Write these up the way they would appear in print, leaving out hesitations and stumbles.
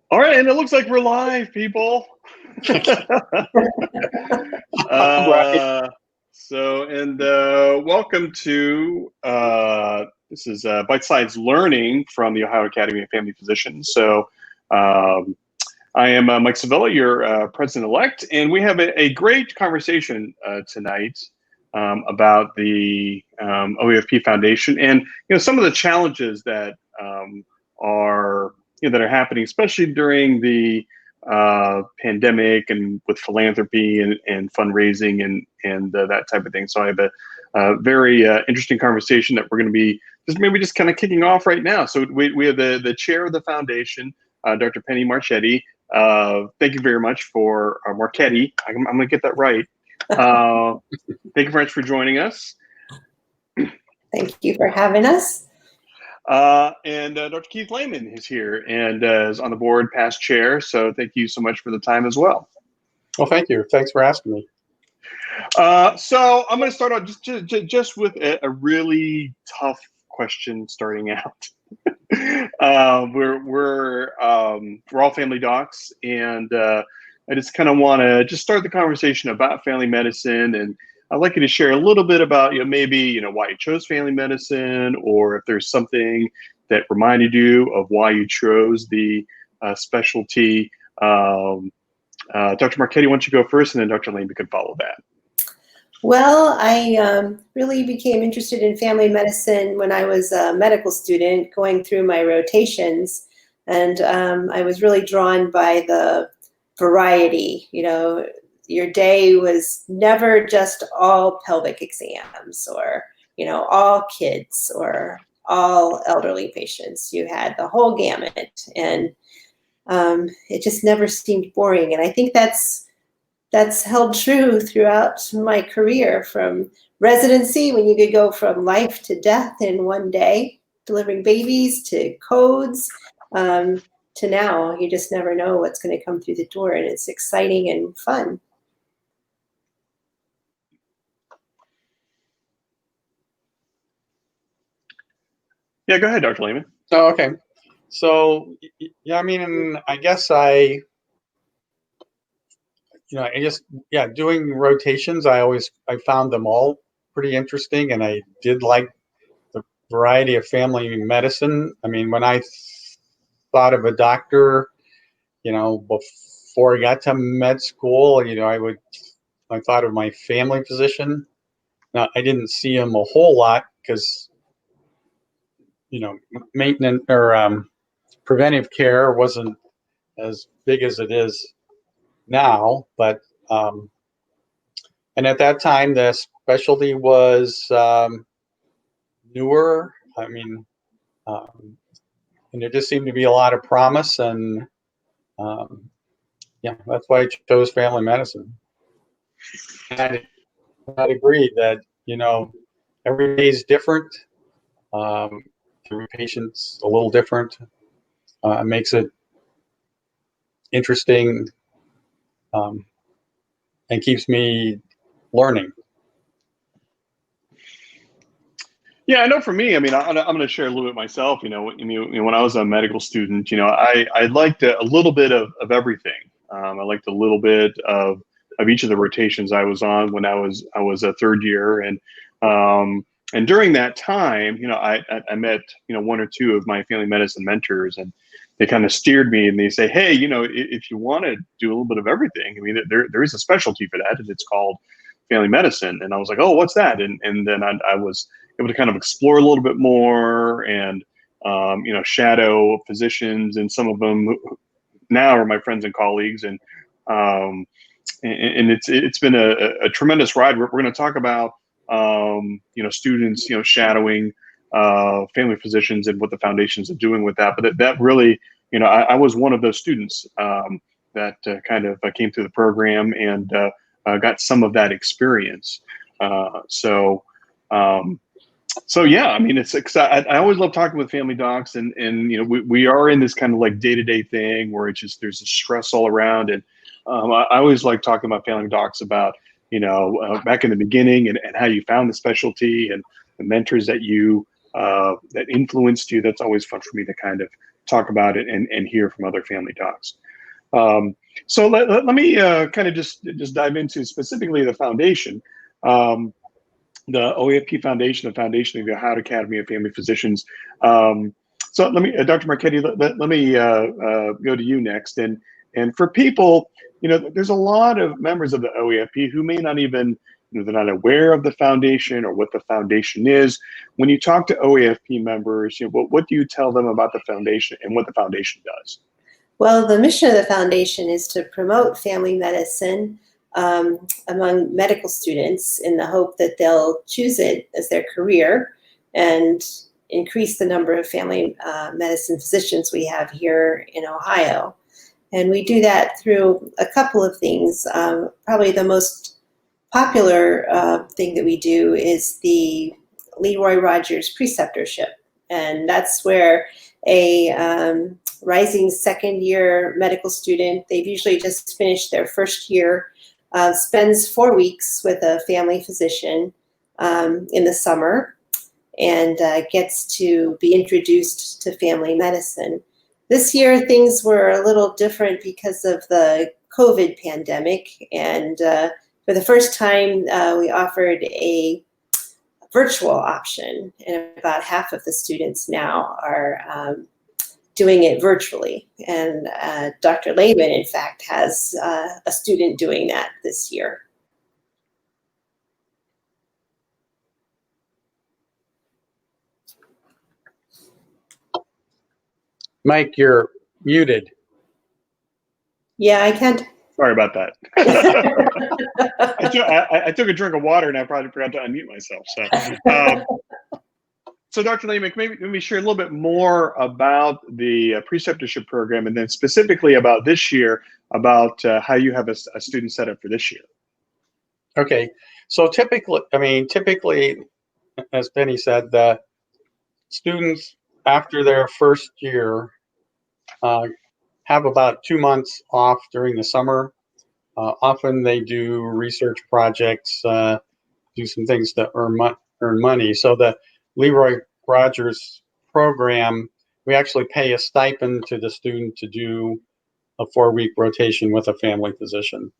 All right, and it looks like we're live, people. Right. Welcome to this is Bite-Sized Learning from the Ohio Academy of Family Physicians. I am Mike Sevilla, your president-elect, and we have a great conversation tonight about the OAFP Foundation and some of the challenges that are that are happening, especially during the pandemic and with philanthropy and fundraising and that type of thing. So I have a very interesting conversation that we're going to be just kind of kicking off right now. So we have the chair of the foundation, Dr. Pennie Marchetti. Thank you very much for Marchetti. I'm going to get that right. Thank you very much for joining us. Thank you for having us. And Dr. Keith Lehman is here and is on the board, past chair. So thank you so much for the time as well. Well, thank you. Thanks for asking me. So I'm going to start out just with a really tough question starting out. We're all family docs, and I just kind of want to just start the conversation about family medicine, and I'd like you to share a little bit about maybe why you chose family medicine, or if there's something that reminded you of why you chose the specialty. Dr. Marchetti, why don't you go first, and then Dr. Lehman could follow that. Well, I really became interested in family medicine when I was a medical student going through my rotations, and I was really drawn by the variety. Your day was never just all pelvic exams or, all kids or all elderly patients. You had the whole gamut, and it just never seemed boring. And I think that's held true throughout my career, from residency, when you could go from life to death in one day, delivering babies, to codes, to now. You just never know what's going to come through the door, and it's exciting and fun. Yeah, go ahead, Dr. Lehman. Oh, okay. So, yeah, I mean, I guess doing rotations, I found them all pretty interesting, and I did like the variety of family medicine. I mean, when I thought of a doctor, before I got to med school, I thought of my family physician. Now, I didn't see him a whole lot because maintenance or preventive care wasn't as big as it is now, but and at that time the specialty was newer. I mean, and there just seemed to be a lot of promise, and that's why I chose family medicine. And I'd agree that every day is different. Every patient's a little different. It makes it interesting, and keeps me learning. Yeah, I know for me, I mean, I'm going to share a little bit myself. When I was a medical student, I liked a little bit of everything. I liked a little bit of each of the rotations I was on when I was a third year, and during that time, I met one or two of my family medicine mentors, and they kind of steered me, and they say, hey, if you want to do a little bit of everything, I mean, there is a specialty for that, and it's called family medicine. And I was like, oh, what's that? And then I was able to kind of explore a little bit more and shadow physicians, and some of them now are my friends and colleagues, and it's been a tremendous ride. We're going to talk about students shadowing family physicians and what the foundations are doing with that. But that really, I was one of those students that kind of came through the program and got some of that experience. So yeah, I mean, I always love talking with family docs, and we are in this kind of like day-to-day thing where it's just, there's a stress all around. And I always like talking about family docs about, back in the beginning, and how you found the specialty, and the mentors that that influenced you. That's always fun for me to kind of talk about it and hear from other family docs. So let me kind of just dive into specifically the foundation. The OAFP Foundation, the Foundation of the Howard Academy of Family Physicians. So let me, Dr. Marchetti, let me go to you next. And for people, there's a lot of members of the OAFP who may not even, they're not aware of the foundation or what the foundation is. When you talk to OAFP members, what do you tell them about the foundation and what the foundation does? Well, the mission of the foundation is to promote family medicine among medical students in the hope that they'll choose it as their career and increase the number of family medicine physicians we have here in Ohio. And we do that through a couple of things. Probably the most popular thing that we do is the LeRoy Rogers Preceptorship. And that's where a rising second-year medical student, they've usually just finished their first year, spends 4 weeks with a family physician in the summer and gets to be introduced to family medicine. This year, things were a little different because of the COVID pandemic, and for the first time, we offered a virtual option, and about half of the students now are doing it virtually. And Dr. Lehman, in fact, has a student doing that this year. Mike, you're muted. Yeah, I can't. Sorry about that. I took a drink of water and I probably forgot to unmute myself. So Dr. Lehman, maybe share a little bit more about the preceptorship program, and then specifically about this year, about how you have a student set up for this year. Okay, so typically, as Pennie said, the students after their first year have about 2 months off during the summer. Often they do research projects, do some things to earn money. So the LeRoy Rogers program, we actually pay a stipend to the student to do a 4-week rotation with a family physician.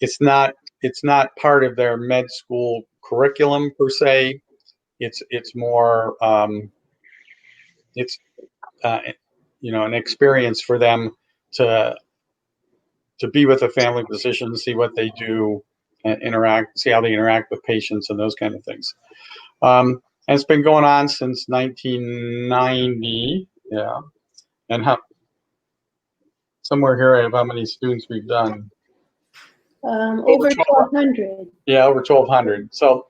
It's not part of their med school curriculum per se. It's more an experience for them to be with a family physician, see what they do, and see how they interact with patients and those kind of things. And it's been going on since 1990, yeah. And somewhere here I have how many students we've done. Over 1,200. Yeah, over 1,200. So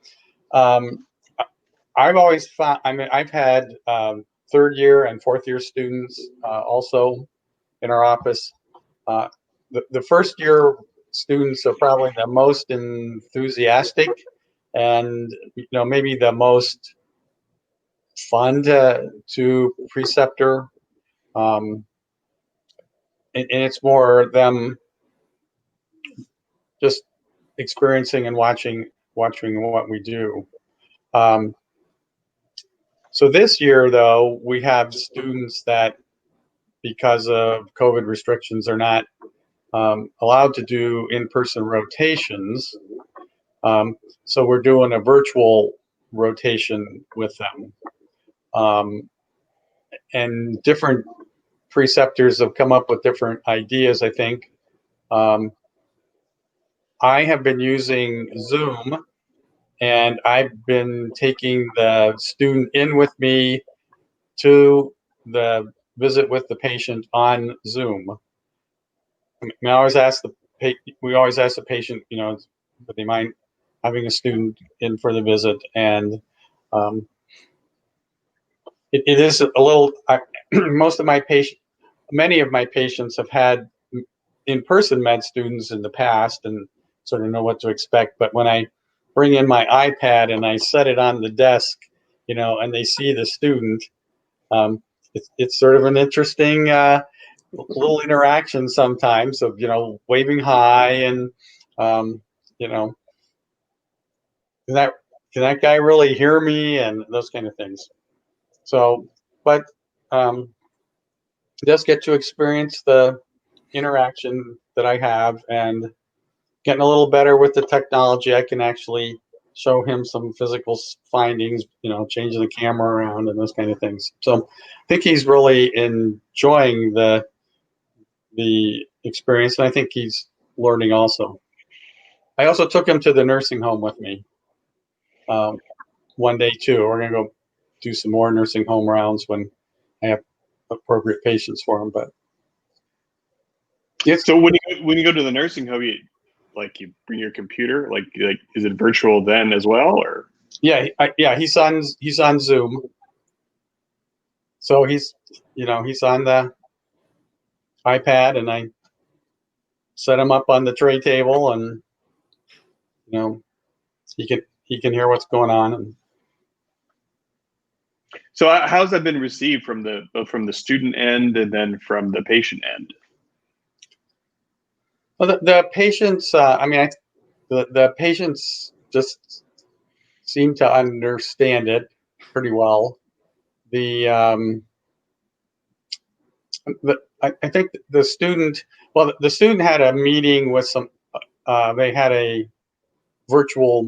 I've always found, I've had third year and fourth year students also in our office. The first year students are probably the most enthusiastic and maybe the most fun to preceptor, and it's more them just experiencing and watching what we do. So this year, though, we have students that, because of COVID restrictions, are not allowed to do in-person rotations. So we're doing a virtual rotation with them. And different preceptors have come up with different ideas, I think. I have been using Zoom, and I've been taking the student in with me to the visit with the patient on Zoom. We always ask the patient, would they mind having a student in for the visit, and it is a little. Many of my patients have had in-person med students in the past and sort of know what to expect. But when I bring in my iPad and I set it on the desk, and they see the student, it's sort of an interesting little interaction sometimes of, waving hi and, can that guy really hear me, and those kind of things. So, but just get to experience the interaction that I have, and getting a little better with the technology. I can actually show him some physical findings, changing the camera around and those kind of things. So I think he's really enjoying the experience, and I think he's learning also. I also took him to the nursing home with me one day too. We're going to go do some more nursing home rounds when I have appropriate patients for him. But so when you go to the nursing home, you bring your computer, like is it virtual then as well, or? Yeah, he's on Zoom. So he's on the iPad, and I set him up on the tray table, and he can hear what's going on. And so how's that been received from the student end and then from the patient end? Well, the patients, the patients just seem to understand it pretty well. I think the student had a meeting with some. They had a virtual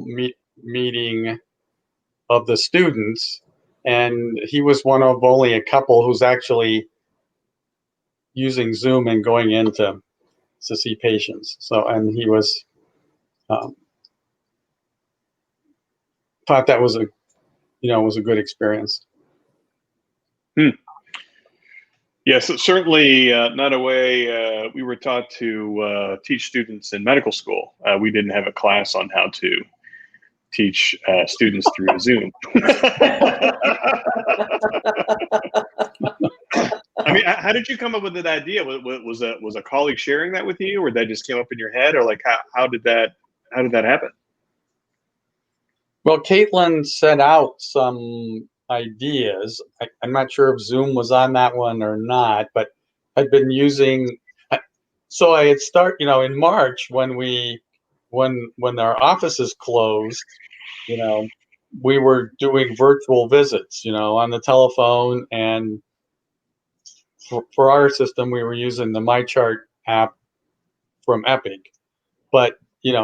meeting of the students, and he was one of only a couple who's actually using Zoom and going in to see patients. So, and he was thought that was a good experience. Yes, certainly not a way we were taught to teach students in medical school. We didn't have a class on how to teach students through Zoom. I mean, how did you come up with that idea? Was a colleague sharing that with you, or that just came up in your head, or like how did that happen? Well, Caitlin sent out some ideas. I'm not sure if Zoom was on that one or not, but I'd been using. So I had in March when our offices closed. We were doing virtual visits. On the telephone, and for our system, we were using the MyChart app from Epic. But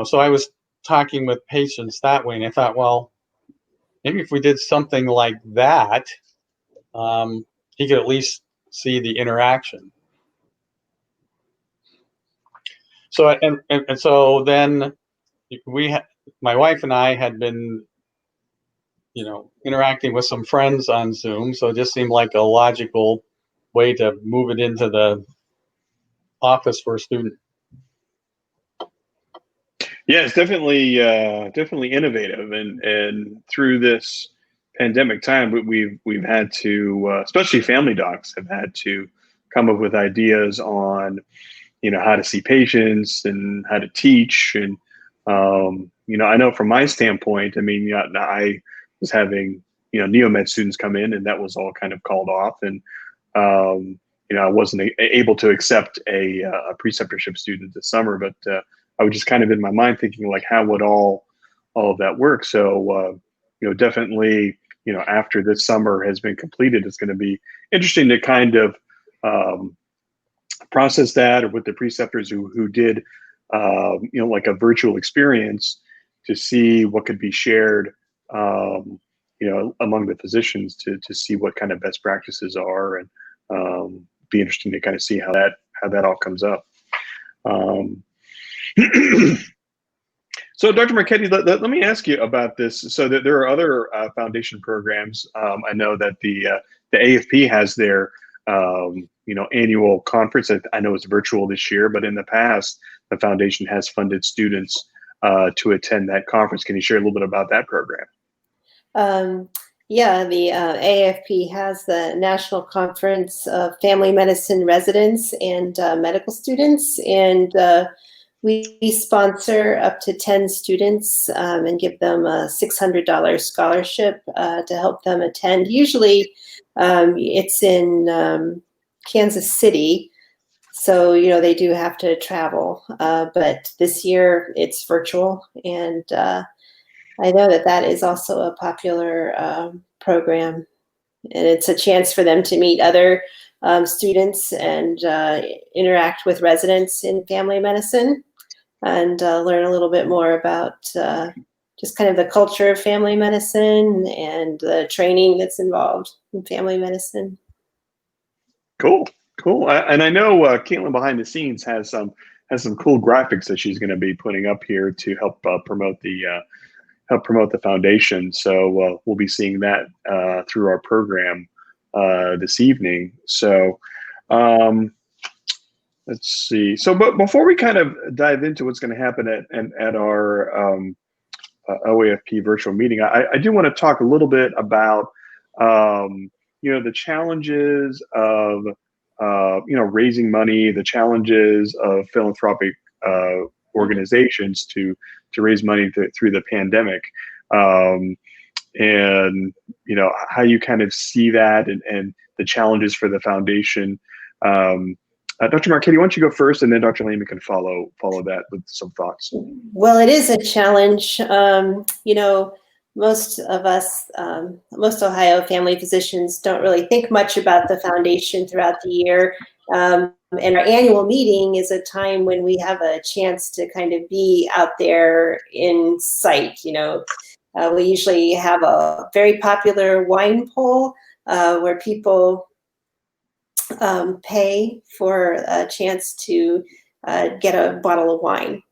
so I was talking with patients that way, and I thought, well, maybe if we did something like that, he could at least see the interaction. So and so then my wife and I had been, interacting with some friends on Zoom. So it just seemed like a logical way to move it into the office for a student. Yeah, it's definitely innovative, and through this pandemic time, we've had to, especially family docs, have had to come up with ideas on, how to see patients and how to teach, and I know from my standpoint, I was having neomed students come in, and that was all kind of called off, and I wasn't able to accept a preceptorship student this summer, but I was just kind of in my mind thinking, like, how would all of that work? So, definitely, after this summer has been completed, it's going to be interesting to kind of process that, or with the preceptors who did, like a virtual experience, to see what could be shared, among the physicians to see what kind of best practices are, and be interesting to kind of see how that all comes up. So, Dr. Marchetti, let me ask you about this. So that there are other foundation programs. I know that the AFP has their annual conference. I know it's virtual this year, but in the past, the foundation has funded students to attend that conference. Can you share a little bit about that program? Yeah, the AAFP has the National Conference of Family Medicine Residents and Medical Students, and we sponsor up to 10 students and give them a $600 scholarship to help them attend. Usually it's in Kansas City, so they do have to travel, but this year it's virtual, and I know that is also a popular program, and it's a chance for them to meet other students and interact with residents in family medicine, and learn a little bit more about just kind of the culture of family medicine and the training that's involved in family medicine. Cool, cool. And I know Caitlin behind the scenes has some cool graphics that she's going to be putting up here to help promote the foundation. So we'll be seeing that through our program this evening. So let's see. So, but before we kind of dive into what's going to happen at our OAFP virtual meeting, I do want to talk a little bit about the challenges of raising money, the challenges of philanthropic organizations to raise money through the pandemic, and how you kind of see that and the challenges for the foundation. Dr. Marchetti, why don't you go first, and then Dr. Lehman can follow that with some thoughts. Well, it is a challenge. Most of us, most Ohio family physicians don't really think much about the foundation throughout the year. And our annual meeting is a time when we have a chance to kind of be out there in sight. We usually have a very popular wine poll where people pay for a chance to get a bottle of wine.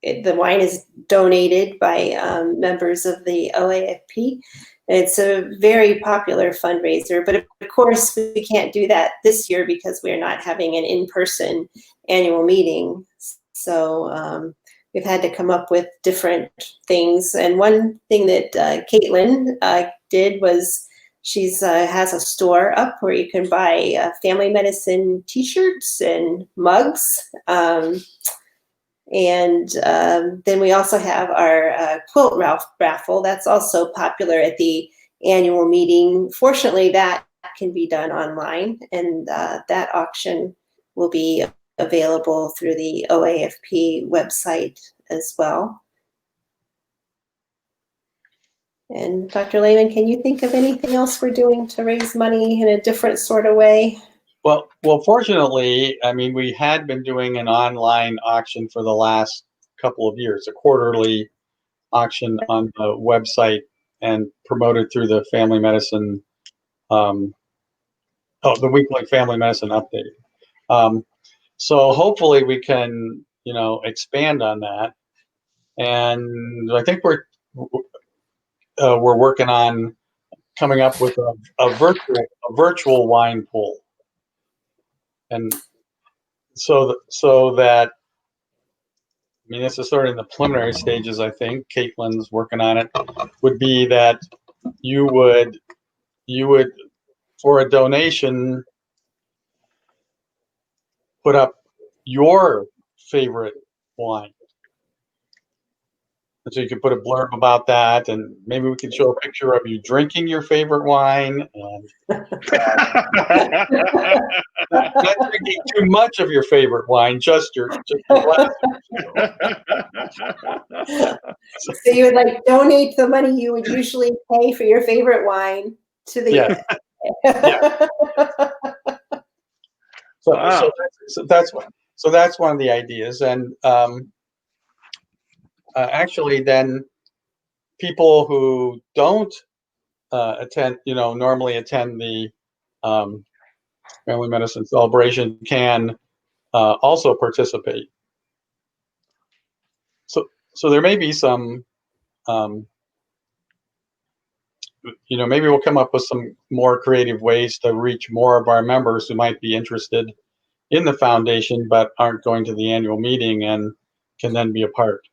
The wine is donated by members of the OAFP. It's a very popular fundraiser, but of course we can't do that this year because we're not having an in-person annual meeting. So we've had to come up with different things. And one thing that Caitlin did was she has a store up where you can buy family medicine t-shirts and mugs. And then we also have our quilt raffle. That's also popular at the annual meeting. Fortunately, that can be done online, and that auction will be available through the OAFP website as well. And Dr. Lehman, can you think of anything else we're doing to raise money in a different sort of way? Well, fortunately, I mean, we had been doing an online auction for the last couple of years, a quarterly auction on the website and promoted through the family medicine, the weekly family medicine update. So hopefully we can, expand on that. And I think we're working on coming up with a virtual wine pool. And so that, I mean, this is sort of in the preliminary stages, I think. Caitlin's working on it. Would be that you would, for a donation, put up your favorite wine. And so you can put a blurb about that, and maybe we can show a picture of you drinking your favorite wine, and not drinking too much of your favorite wine, just your glass. So you would donate the money you would usually pay for your favorite wine to the. Yeah. So that's one of the ideas, and actually, then people who don't normally attend the family medicine celebration can also participate. So there may be some, maybe we'll come up with some more creative ways to reach more of our members who might be interested in the foundation but aren't going to the annual meeting and can then be a part.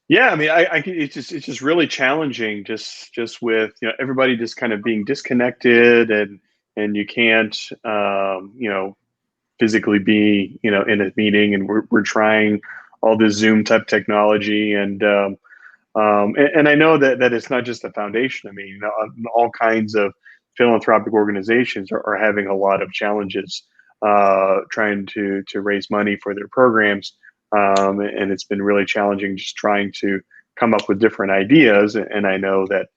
Yeah, I mean, it's just really challenging, just with everybody just kind of being disconnected, and you can't physically be in a meeting, and we're trying all this Zoom type technology, and I know that it's not just the foundation. I mean, all kinds of philanthropic organizations are having a lot of challenges trying to raise money for their programs. And it's been really challenging just trying to come up with different ideas. And I know that,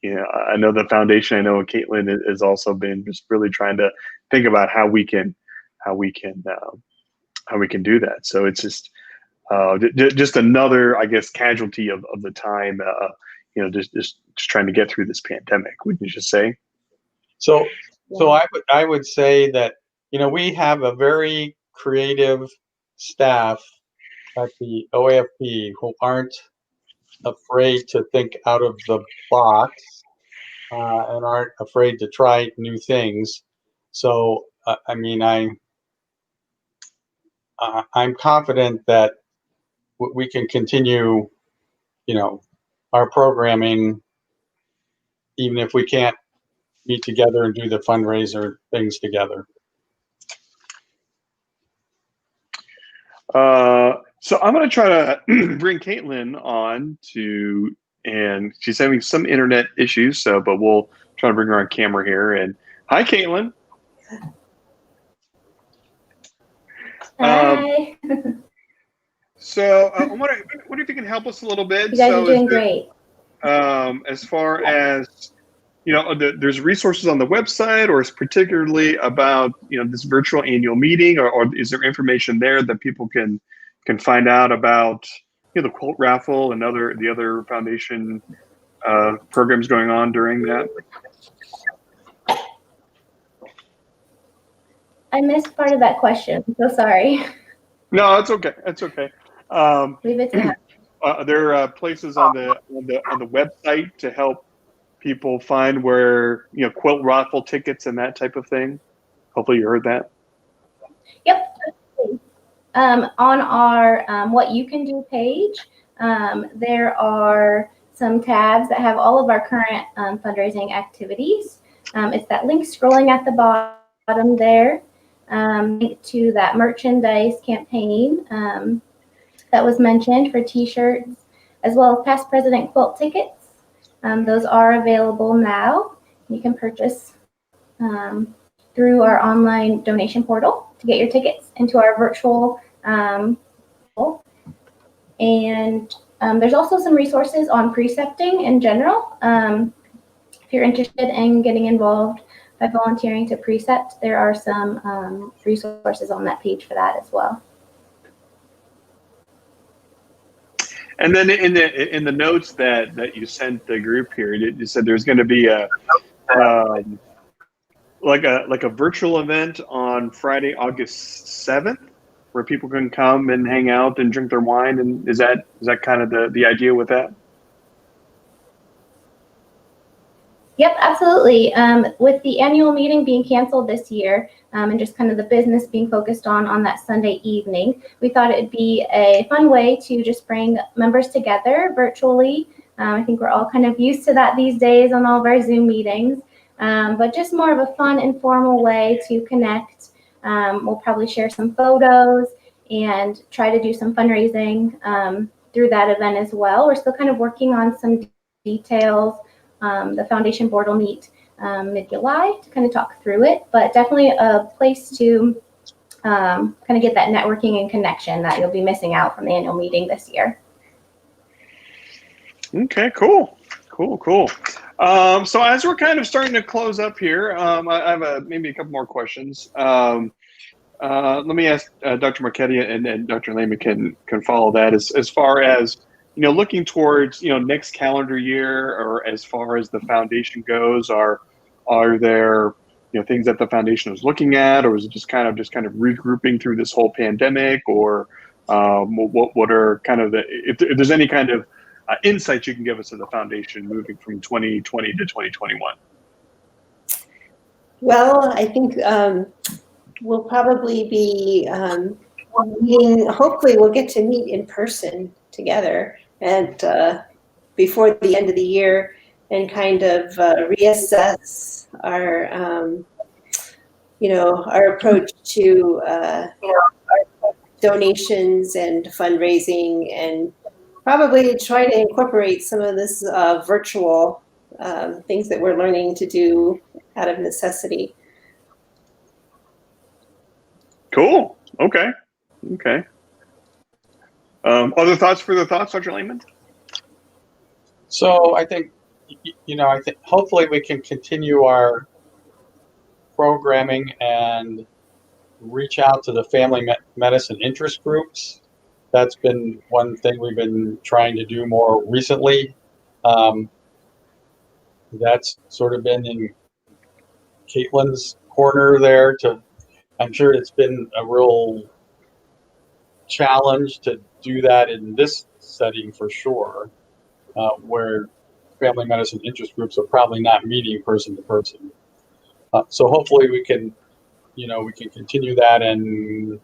I know the foundation. I know Caitlin has also been just really trying to think about how we can do that. So it's just another, I guess, casualty of the time. Just trying to get through this pandemic. Wouldn't you just say? So I would say that we have a very creative staff at the OAFP who aren't afraid to think out of the box and aren't afraid to try new things. So I'm confident that we can continue, our programming, even if we can't meet together and do the fundraiser things together. So I'm going to try to bring Caitlin on and she's having some internet issues. But we'll try to bring her on camera here. And hi, Caitlin. Hi. So I wonder if you can help us a little bit. You guys are doing great. As far as there's resources on the website, or is particularly about this virtual annual meeting, or is there information there that people can find out about the quilt raffle and the other foundation programs going on during that? I missed part of that question. I'm so sorry. No, it's okay. It's okay. Leave it to there are places on the website to help people find where quilt raffle tickets and that type of thing. Hopefully you heard that. Yep. On our What You Can Do page, there are some tabs that have all of our current fundraising activities. It's that link scrolling at the bottom there, link to that merchandise campaign that was mentioned for t-shirts, as well as past president quilt tickets. Those are available now. You can purchase through our online donation portal to get your tickets into our virtual and there's also some resources on precepting in general. If you're interested in getting involved by volunteering to precept, there are some resources on that page for that as well. And then in the notes that you sent the group here, you said there's going to be a like a virtual event on Friday, August 7th, where people can come and hang out and drink their wine. And is that kind of the idea with that? Yep, absolutely. With the annual meeting being canceled this year and just kind of the business being focused on that Sunday evening, we thought it'd be a fun way to just bring members together virtually. I think we're all kind of used to that these days on all of our Zoom meetings, but just more of a fun, informal way to connect. We'll probably share some photos and try to do some fundraising through that event as well. We're still kind of working on some details. The foundation board will meet mid-July to kind of talk through it, but definitely a place to kind of get that networking and connection that you'll be missing out from the annual meeting this year. Okay, cool. So as we're kind of starting to close up here, I have maybe a couple more questions. Let me ask Dr. Marchetti and Dr. Lehman can follow that as far as looking towards next calendar year, or as far as the foundation goes, are there things that the foundation is looking at, or is it just kind of regrouping through this whole pandemic, or what are kind of if there's any kind of insight you can give us of the foundation moving from 2020 to 2021? Well, I think we'll probably be meeting. Hopefully, we'll get to meet in person together and before the end of the year, and kind of reassess our our approach to donations and fundraising, and probably try to incorporate some of this virtual things that we're learning to do out of necessity. Cool. Okay. Other thoughts, Dr. Lehman? So I think I think hopefully we can continue our programming and reach out to the family medicine interest groups. That's been one thing we've been trying to do more recently. That's sort of been in Caitlin's corner there. I'm sure it's been a real challenge to do that in this setting for sure, where family medicine interest groups are probably not meeting person to person. So hopefully we can continue that and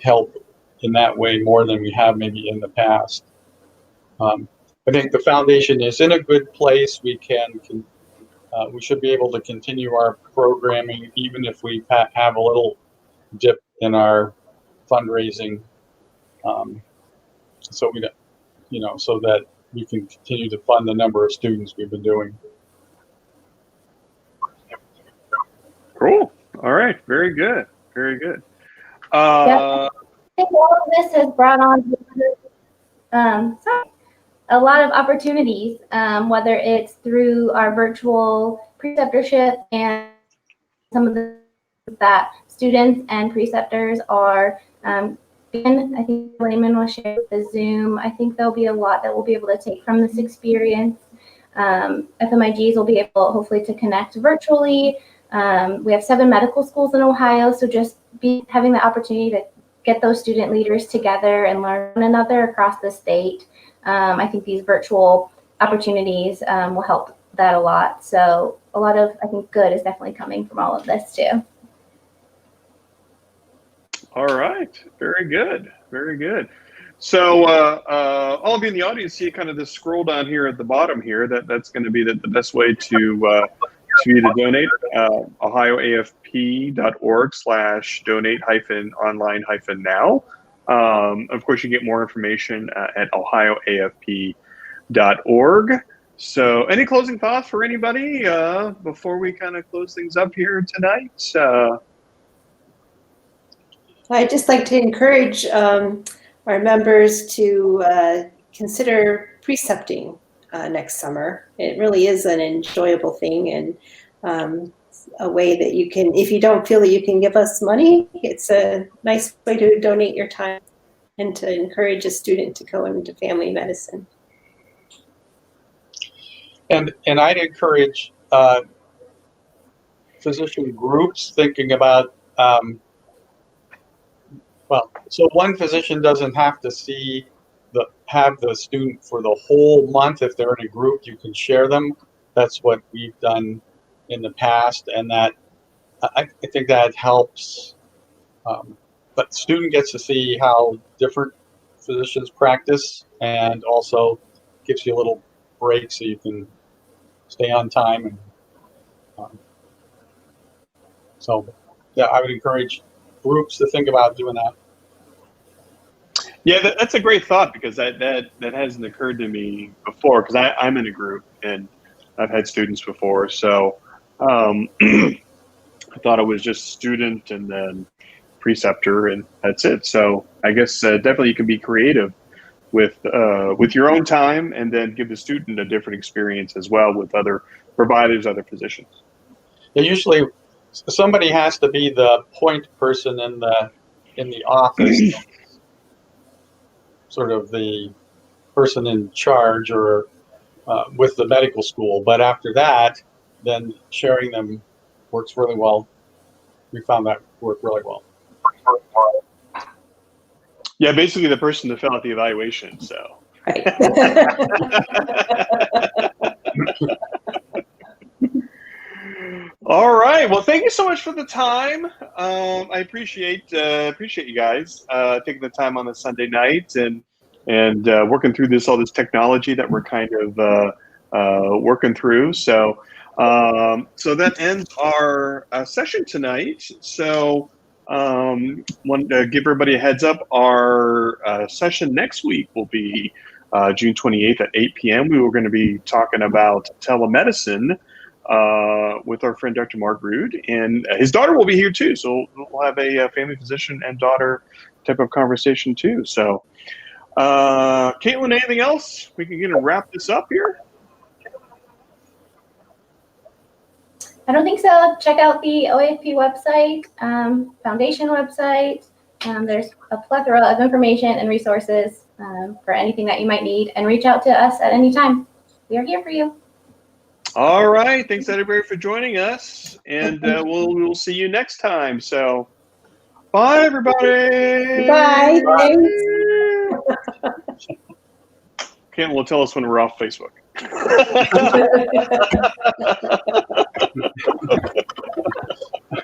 help in that way more than we have maybe in the past. I think the foundation is in a good place. We should be able to continue our programming even if we have a little dip in our fundraising, so that we can continue to fund the number of students we've been doing. Cool. All right. Very good. Very good. I think all of this has brought on a lot of opportunities, whether it's through our virtual preceptorship and some of the that students and preceptors are I think Lehman will share with the Zoom. I think there'll be a lot that we'll be able to take from this experience. FMIGs will be able hopefully to connect virtually. We have 7 medical schools in Ohio, so just having the opportunity to get those student leaders together and learn one another across the state. I think these virtual opportunities will help that a lot. So a lot of, I think, good is definitely coming from all of this too. All right. Very good. Very good. So all of you in the audience see kind of this scroll down here at the bottom here. That's going to be the best way to you to donate. ohioafp.org/donate-online-now. Of course, you get more information at ohioafp.org. So any closing thoughts for anybody before we kind of close things up here tonight? I'd just like to encourage our members to consider precepting next summer. It really is an enjoyable thing, and a way that you can, if you don't feel that you can give us money, it's a nice way to donate your time and to encourage a student to go into family medicine. And I'd encourage physician groups thinking about, so one physician doesn't have to have the student for the whole month. If they're in a group, you can share them. That's what we've done in the past, and that I think that helps. But the student gets to see how different physicians practice, and also gives you a little break so you can stay on time. And so, yeah, I would encourage groups to think about doing that. Yeah, that's a great thought, because that hasn't occurred to me before, because I'm in a group and I've had students before. So I thought it was just student and then preceptor and that's it. So I guess definitely you can be creative with your own time, and then give the student a different experience as well with other providers, other physicians. Yeah, usually somebody has to be the point person in the office. Sort of the person in charge, or with the medical school. But after that, then sharing them works really well. We found that worked really well. Yeah, basically the person to fill out the evaluation. So. Right. All right. Well, thank you so much for the time. I appreciate you guys taking the time on the Sunday night and working through all this technology that we're kind of working through. So that ends our session tonight. So want to give everybody a heads up. Our session next week will be June 28th at 8 p.m. We were going to be talking about telemedicine with our friend Dr. Mark Rood, and his daughter will be here too. So we'll have a family physician and daughter type of conversation too. So Caitlin, anything else? We can get to wrap this up here. I don't think so. Check out the OAFP website, foundation website. There's a plethora of information and resources for anything that you might need, and reach out to us at any time. We are here for you. All right. Thanks everybody for joining us, and we'll see you next time. So, bye everybody. Bye. Kent will tell us when we're off Facebook. Thanks.